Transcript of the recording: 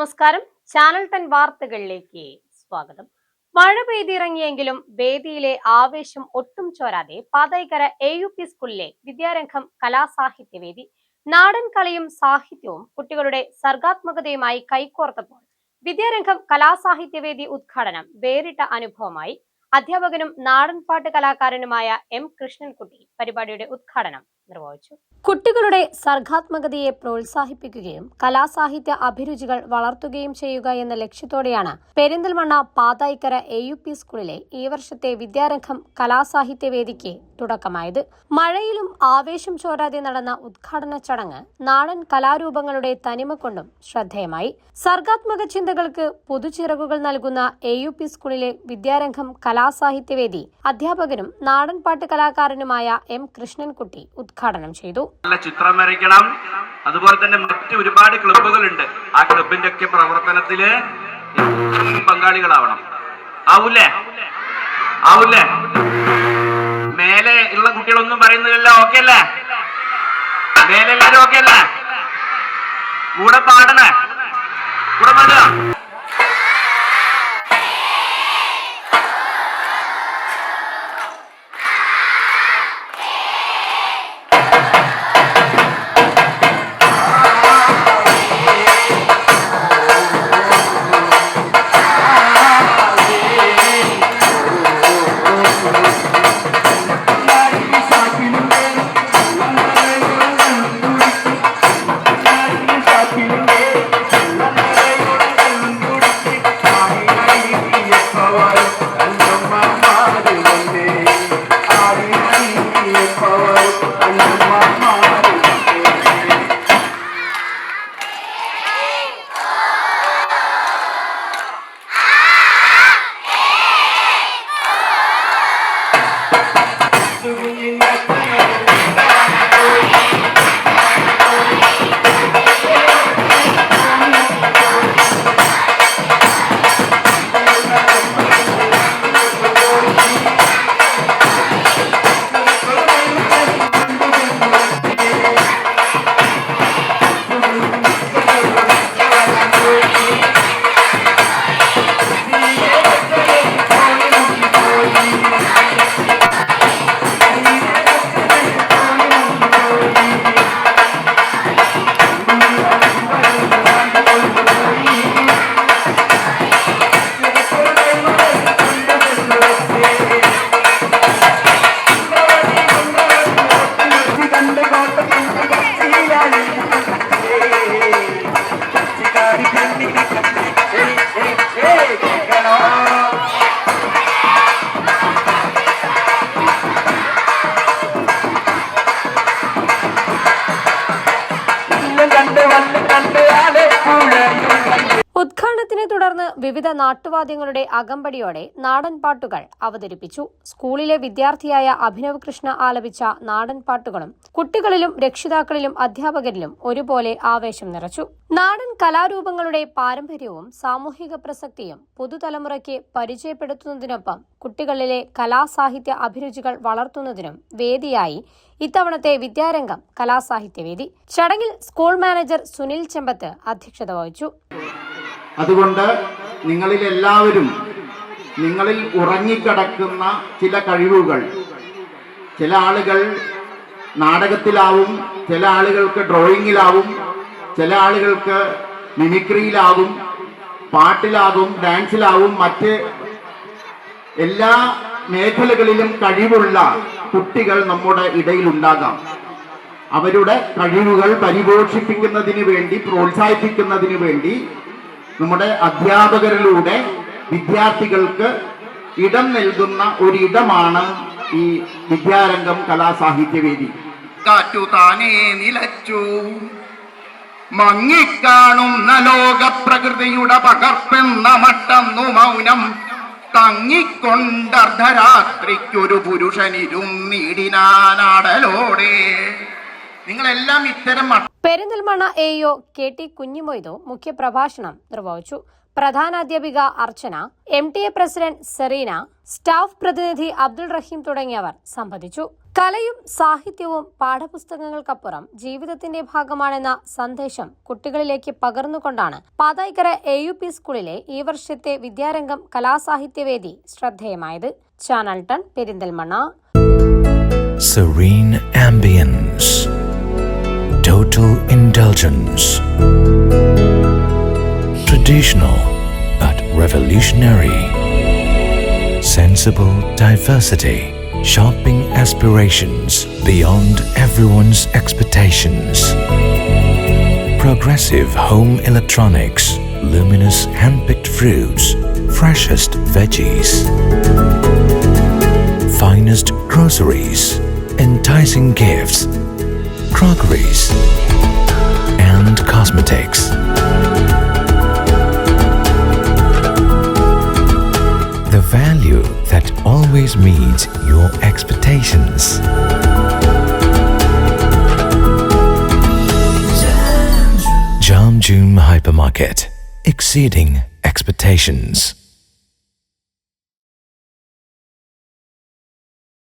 നമസ്കാരം. ചാനൽ 10 വാർത്തകളിലേക്ക് സ്വാഗതം. മഴ പെയ്തിറങ്ങിയെങ്കിലും വേദിയിലെ ആവേശം ഒട്ടും ചോരാതെ പാതൈക്കര AUP സ്കൂളിലെ വിദ്യാരംഗം കലാസാഹിത്യവേദി നാടൻ കലയും സാഹിത്യവും കുട്ടികളുടെ സർഗാത്മകതയുമായി കൈകോർത്തപ്പോൾ വിദ്യാരംഗം കലാസാഹിത്യവേദി ഉദ്ഘാടനം വേറിട്ട അനുഭവമായി. അധ്യാപകനും നാടൻപാട്ട് കലാകാരനുമായ M. കൃഷ്ണൻകുട്ടി പരിപാടിയുടെ ഉദ്ഘാടനം നിർവഹിച്ചു. കുട്ടികളുടെ സർഗാത്മകതയെ പ്രോത്സാഹിപ്പിക്കുകയും കലാസാഹിത്യ അഭിരുചികൾ വളർത്തുകയും ചെയ്യുക എന്ന ലക്ഷ്യത്തോടെയാണ് പെരിന്തൽമണ്ണ പാതായിക്കര AUP സ്കൂളിലെ ഈ വർഷത്തെ വിദ്യാരംഗം കലാസാഹിത്യവേദിക്ക് തുടക്കമായത്. മഴയിലും ആവേശം ചോരാതെ നടന്ന ഉദ്ഘാടന ചടങ്ങ് നാടൻ കലാരൂപങ്ങളുടെ തനിമ കൊണ്ടും ശ്രദ്ധേയമായി. സർഗാത്മക ചിന്തകൾക്ക് പുതുചിറകുകൾ നൽകുന്ന AUP സ്കൂളിലെ വിദ്യാരംഗം കലാസാഹിത്യവേദി അധ്യാപകനും നാടൻപാട്ട് കലാകാരനുമായ M. കൃഷ്ണൻകുട്ടി ഉദ്ഘാടനം ചെയ്തു. നല്ല ചിത്രം വരയ്ക്കണം. അതുപോലെ തന്നെ മറ്റ് ഒരുപാട് ക്ലബ്ബുകളുണ്ട്. ആ ക്ലബിന്റെ ഒക്കെ പ്രവർത്തനത്തില് പങ്കാളികളാവണം. ആവൂലേ? മേലെ ഉള്ള കുട്ടികളൊന്നും പറയുന്നില്ലല്ലോ. ഓക്കെ അല്ലേ? മേലെ എല്ലാരും ഓക്കെ അല്ലേ? കൂടെ പാടണേ, കൂടെ പാടുക. ഉദ്ഘാടനത്തിനെ തുടർന്ന് വിവിധ നാട്ടുവാദ്യങ്ങളുടെ അകമ്പടിയോടെ നാടൻ പാട്ടുകൾ അവതരിപ്പിച്ചു. സ്കൂളിലെ വിദ്യാർത്ഥിയായ അഭിനവ് കൃഷ്ണ ആലപിച്ച നാടൻ പാട്ടുകളും കുട്ടികളിലും രക്ഷിതാക്കളിലും അധ്യാപകരിലും ഒരുപോലെ ആവേശം നിറച്ചു. നാടൻ കലാരൂപങ്ങളുടെ പാരമ്പര്യവും സാമൂഹിക പ്രസക്തിയും പുതുതലമുറയ്ക്ക് പരിചയപ്പെടുത്തുന്നതിനൊപ്പം കുട്ടികളിലെ കലാസാഹിത്യ അഭിരുചികൾ വളർത്തുന്നതിനും വേദിയായി ഇത്തവണത്തെ വിദ്യാരംഗം കലാസാഹിത്യവേദി. ചടങ്ങിൽ സ്കൂൾ മാനേജർ സുനിൽ ചെമ്പത്ത് അധ്യക്ഷത വഹിച്ചു. അതുകൊണ്ട് നിങ്ങളിൽ എല്ലാവരും നിങ്ങളിൽ ഉറങ്ങിക്കിടക്കുന്ന ചില കഴിവുകൾ, ചില ആളുകൾ നാടകത്തിലാവും, ചില ആളുകൾക്ക് ഡ്രോയിങ്ങിലാവും, ചില ആളുകൾക്ക് മിമിക്രിയിലാവും, പാട്ടിലാവും, ഡാൻസിലാവും, മറ്റ് എല്ലാ മേഖലകളിലും കഴിവുള്ള കുട്ടികൾ നമ്മുടെ ഇടയിലുണ്ടാകാം. അവരുടെ കഴിവുകൾ പരിപോഷിപ്പിക്കുന്നതിന് വേണ്ടി, പ്രോത്സാഹിപ്പിക്കുന്നതിന് വേണ്ടി നമ്മുടെ അധ്യാപകരിലൂടെ വിദ്യാർത്ഥികൾക്ക് ഇടം നൽകുന്ന ഒരിടമാണ് ഈ വിദ്യാരംഗം കലാസാഹിത്യവേദി. കാറ്റു താനേ നിലച്ചു മങ്ങിക്കാണുന്ന ലോകപ്രകൃതിയുടെ പകർപ്പെന്ന മട്ടന്നു മൗനം തങ്ങിക്കൊണ്ടർദ്ധരാത്രിക്കൊരു പുരുഷനിരുന്നിടിനാനാടലോടെ. നിങ്ങളെല്ലാം ഇത്തരം പെരിന്തൽമണ്ണ AO KT കുഞ്ഞിമൊയ്തു മുഖ്യപ്രഭാഷണം നിർവഹിച്ചു. പ്രധാനാധ്യാപിക അർച്ചന, MTA പ്രസിഡന്റ് സെറീന, സ്റ്റാഫ് പ്രതിനിധി അബ്ദുൾ റഹീം തുടങ്ങിയവർ സംബന്ധിച്ചു. കലയും സാഹിത്യവും പാഠപുസ്തകങ്ങൾക്കപ്പുറം ജീവിതത്തിന്റെ ഭാഗമാണെന്ന സന്ദേശം കുട്ടികളിലേക്ക് പകർന്നുകൊണ്ടാണ് പാതായിക്കര AUP സ്കൂളിലെ ഈ വർഷത്തെ വിദ്യാരംഗം കലാസാഹിത്യവേദി ശ്രദ്ധേയമായത്. Channel 10 Perinthalmanna. Serene ambience, total indulgence, traditional but revolutionary, sensible diversity, shopping aspirations beyond everyone's expectations, progressive home electronics, luminous hand-picked fruits, freshest veggies, finest groceries, enticing gifts, crockeries, and cosmetics. The value that always meets your expectations. Jamjoom Hypermarket, exceeding expectations.